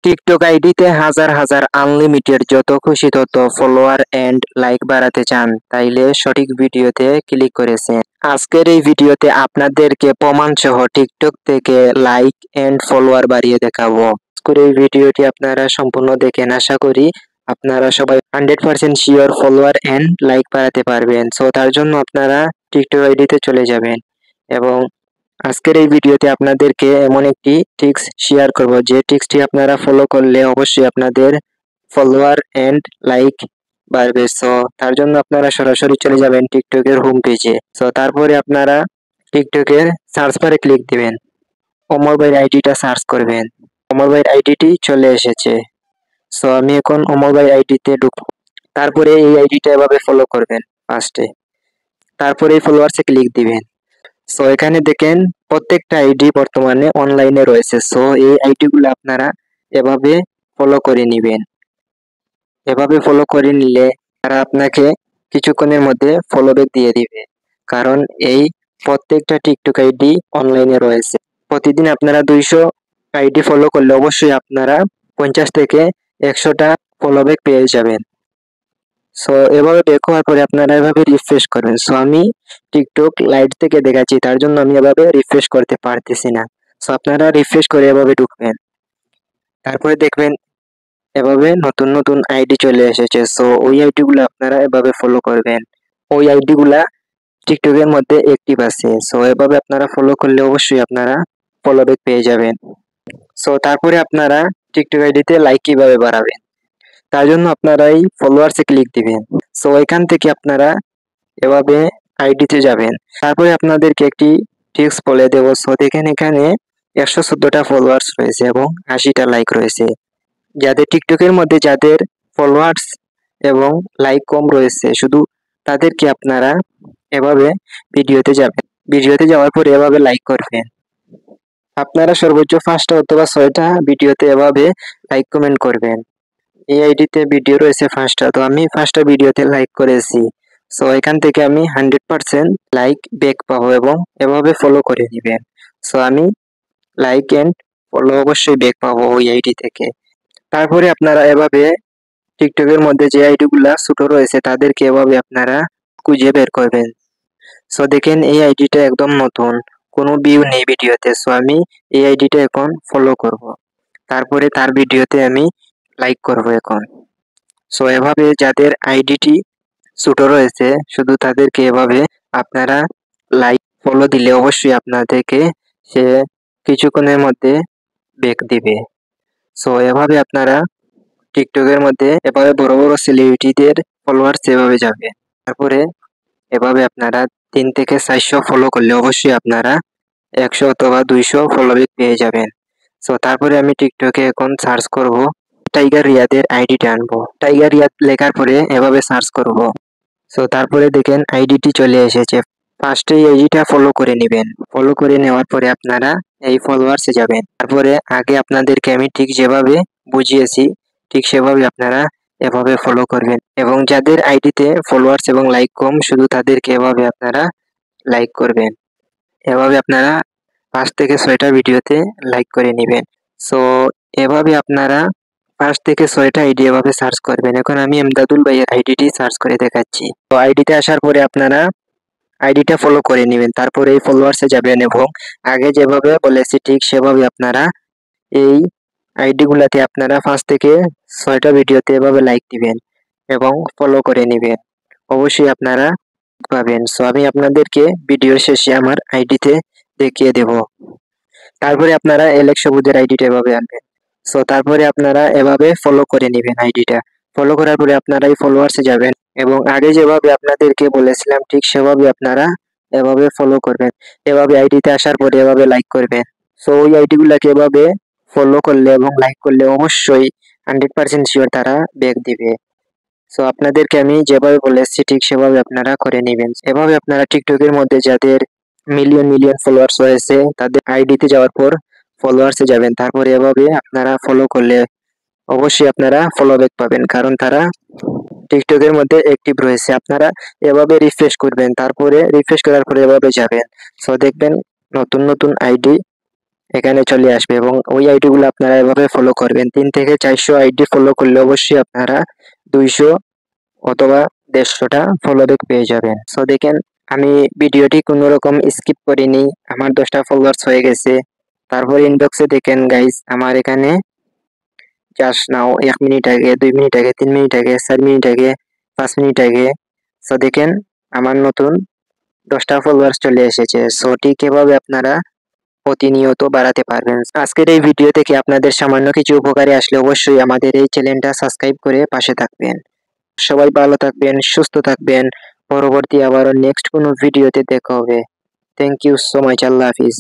TikTok আইডিতে হাজার হাজার আনলিমিটেড যত খুশি তত ফলোয়ার এন্ড লাইক বাড়াতে চান তাইলে সঠিক ভিডিওতে ক্লিক করেছেন। আজকের এই ভিডিওতে আপনাদেরকে প্রমাণ সহ টিকটক থেকে লাইক এন্ড ফলোয়ার বাড়িয়ে দেখাবো। আজকের এই ভিডিওটি আপনারা সম্পূর্ণ দেখেন, আশা করি আপনারা সবাই 100% শিওর ফলোয়ার এন্ড লাইক বাড়াতে পারবেন। সো তার জন্য আপনারা টিকটক আইডিতে চলে যাবেন এবং আজকের এই ভিডিওতে আপনাদেরকে এমন একটি ট্রিক্স শেয়ার করব যে ট্রিক্সটি আপনারা ফলো করলে অবশ্যই আপনাদের ফলোয়ার এন্ড লাইক বাড়বে। সো তার জন্য আপনারা সরাসরি চলে যাবেন টিকটকের হোম পেজে। সো তারপরে আপনারা টিকটকের সার্চ বারে ক্লিক দিবেন, অমর ভাইয়ের আইডিটা সার্চ করবেন। অমর ভাইয়ের আইডিটি চলে এসেছে। সো আমি এখন অমর ভাইয়ের আইডিতে ঢুকবো। তারপরে এই আইডিটা এভাবে ফলো করবেন ফার্স্টে, তারপরে এই ফলোয়ার্সে ক্লিক দিবেন। সো এখানে দেখেন প্রত্যেকটা আইডি বর্তমানে অনলাইনে রয়েছে। সো এই আইডি গুলো আপনারা এভাবে ফলো করে নিবেন। এভাবে ফলো করে নিলে তারা আপনাকে কিছুক্ষণের মধ্যে ফলো ব্যাক দিয়ে দিবে, কারণ এই প্রত্যেকটা টিকটক আইডি অনলাইনে রয়েছে। প্রতিদিন আপনারা 200 আইডি ফলো করলে অবশ্যই আপনারা 50 থেকে 100টা ফলো ব্যাক পেয়ে যাবেন। সো এভাবে বের হওয়ার পরে আপনারা এভাবে রিফ্রেশ করবেন। সো আমি টিকটক লাইট থেকে দেখাচ্ছি, তার জন্য আমি এভাবে রিফ্রেশ করতে পারতেছি না। সো আপনারা রিফ্রেশ করে এভাবে ঢুকবেন, তারপরে দেখবেন এভাবে নতুন নতুন আইডি চলে এসেছে। সো ওই আইডি গুলো আপনারা এভাবে ফলো করবেন। ওই আইডি গুলা টিকটকের মধ্যে অ্যাক্টিভ আছে। সো এভাবে আপনারা ফলো করলে অবশ্যই আপনারা ফলো ব্যাক পেয়ে যাবেন। সো তারপরে আপনারা টিকটক আইডিতে লাইক কিভাবে বাড়াবেন, তার জন্য আপনারা এই ফলোয়ার্সে ক্লিক দিবেন। সো এখান থেকে আপনারা এভাবে আইডিতে যাবেন। তারপরে আপনাদেরকে একটি ট্রিক্স বলে দেব। সো দেখেন এখানে 114টা ফলোয়ার্স রয়েছে এবং 80টা লাইক রয়েছে। যাদের টিকটকের মধ্যে যাদের ফলোয়ার্স এবং লাইক কম রয়েছে, শুধু তাদেরকে আপনারা এভাবে ভিডিওতে যাবেন। ভিডিওতে যাওয়ার পরে এভাবে লাইক করবেন। আপনারা সর্বোচ্চ 5টা অথবা 6টা ভিডিওতে এভাবে লাইক কমেন্ট করবেন। এই আইডিতে ভিডিও রয়েছে 5টা, তো আমি 5টা ভিডিওতে লাইক করেছি। সো এখান থেকে আমি 100% লাইক ব্যাক পাবো এবং এভাবে ফলো করে দিবেন। সো আমি লাইক এন্ড ফলো অবশ্যই ব্যাক পাবো ওই আইডি থেকে। তারপরে আপনারা এভাবে টিকটকের মধ্যে যে আইডি গুলা ছোট রয়েছে তাদেরকে এভাবে আপনারা খুঁজে বের করবেন। সো দেখেন এই আইডিটা একদম নতুন, কোনো ভিউ নেই ভিডিওতে। সো আমি এই আইডিটা এখন ফলো করব, তারপরে তার ভিডিওতে আমি লাইক করব এখন। সো এভাবে যাদের আইডিটি ছোট রয়েছে শুধু তাদেরকে এভাবে আপনারা লাইক ফলো দিলে অবশ্যই আপনাদেরকে সে কিছুক্ষণের মধ্যে ব্যাক দিবে। সো এভাবে আপনারা টিকটকের মধ্যে এভাবে বড় বড় সেলিব্রিটিদের ফলোয়ার্স এভাবে যাবে। তারপরে এভাবে আপনারা 3 থেকে 400 ফলো করলে অবশ্যই আপনারা 100 অথবা 200 ফলো ব্যাক পেয়ে যাবেন। সো তারপরে আমি টিকটকে এখন সার্চ করব, টাইগার রিয়াদের আইডিটা আনবো। টাইগার রিয়াদ লেখার পরে এভাবে সার্চ করব। সো তারপরে দেখেন আইডিটি চলে এসেছে। ফার্স্টে এই আইডিটা ফলো করে নেবেন। ফলো করে নেওয়ার পরে আপনারা এই ফলোয়ার্সে যাবেন। তারপরে আগে আপনাদেরকে আমি ঠিক যেভাবে বুঝিয়েছি ঠিক সেভাবে আপনারা এভাবে ফলো করবেন এবং যাদের আইডিতে ফলোয়ার্স এবং লাইক কম শুধু তাদেরকে এভাবে আপনারা লাইক করবেন। এভাবে আপনারা 5 থেকে 6টা ভিডিওতে লাইক করে নেবেন। সো এভাবে আপনারা 5 থেকে 6টা আইডি এভাবে সার্চ করবেন। এখন আমি এমদাদুল ভাইয়ের আইডিটি সার্চ করে দেখাচ্ছি। তো আইডিতে আসার পরে আপনারা আইডিটা ফলো করে নেবেন, তারপরে এই ফলোয়ার্সে যাবেন এবং আগে যেভাবে বলেছি ঠিক সেভাবে আপনারা এই আইডি গুলাতে আপনারা 5 থেকে 6টা ভিডিওতে এভাবে লাইক দিবেন এবং ফলো করে নেবেন। অবশ্যই আপনারা পাবেন। সো আমি আপনাদেরকে ভিডিওর শেষে আমার আইডিতে দেখিয়ে দেব। তারপরে আপনারা এলেক্স সবুজের আইডিটা এভাবে আনবেন। সো তারপরে আপনারা এভাবে ফলো করে নেবেন আইডিটা। ফলো করার পরে আপনারা এই ফলোয়ার্সে যাবেন এবং আগে যেভাবে আপনাদেরকে বলেছিলাম ঠিক সেভাবে আপনারা এভাবে ফলো করবেন। এভাবে আইডিতে আসার পরে এভাবে লাইক করবেন। সো ওই আইডি গুলাকে এভাবে ফলো করলে এবং লাইক করলে অবশ্যই 100% শিওর তারা ব্যাক দিবে। সো আপনাদেরকে আমি যেভাবে বলেছি ঠিক সেভাবে আপনারা করে নেবেন। এভাবে আপনারা টিকটকের মধ্যে যাদের মিলিয়ন মিলিয়ন ফলোয়ার্স রয়েছে তাদের আইডিতে যাওয়ার পর ফলোয়ার্সে যাবেন। তারপরে এভাবে আপনারা ফলো করলে অবশ্যই আপনারা ফলো ব্যাক পাবেন, কারণ তারা টিকটকের মধ্যে অ্যাক্টিভ রয়েছে। আপনারা এভাবে রিফ্রেশ করবেন, তারপরে রিফ্রেশ করার পরে এভাবে যাবেন। সো দেখবেন নতুন নতুন আইডি এখানে চলে আসবে এবং ওই আইডি গুলো আপনারা এভাবে ফলো করবেন। 3 থেকে 400 আইডি ফলো করলে অবশ্যই আপনারা 200 অথবা 150টা ফলো ব্যাক পেয়ে যাবেন। সো দেখেন আমি ভিডিওটি কোনো রকম স্কিপ করিনি, আমার 10টা ফলোয়ার্স হয়ে গেছে। তারপর ইনবক্সে দেখেন গাইস আমার এখানে জাস্ট নাও 1 মিনিট আগে, 2 মিনিট আগে, 3 মিনিট আগে, 4 মিনিট আগে, 5 মিনিট আগে। সো দেখেন আমার নতুন 10টা ফলোয়ার্স চলে এসেছে। সো ঠিক এভাবে আপনারা প্রতিনিয়ত বাড়াতে পারবেন। আজকের এই ভিডিও থেকে আপনাদের সামান্য কিছু উপকারে আসলে অবশ্যই আমাদের এই চ্যানেলটা সাবস্ক্রাইব করে পাশে থাকবেন। সবাই ভালো থাকবেন, সুস্থ থাকবেন। পরবর্তী আবারও নেক্সট কোনো ভিডিওতে দেখা হবে। Thank you so much. আল্লাহ হাফিজ।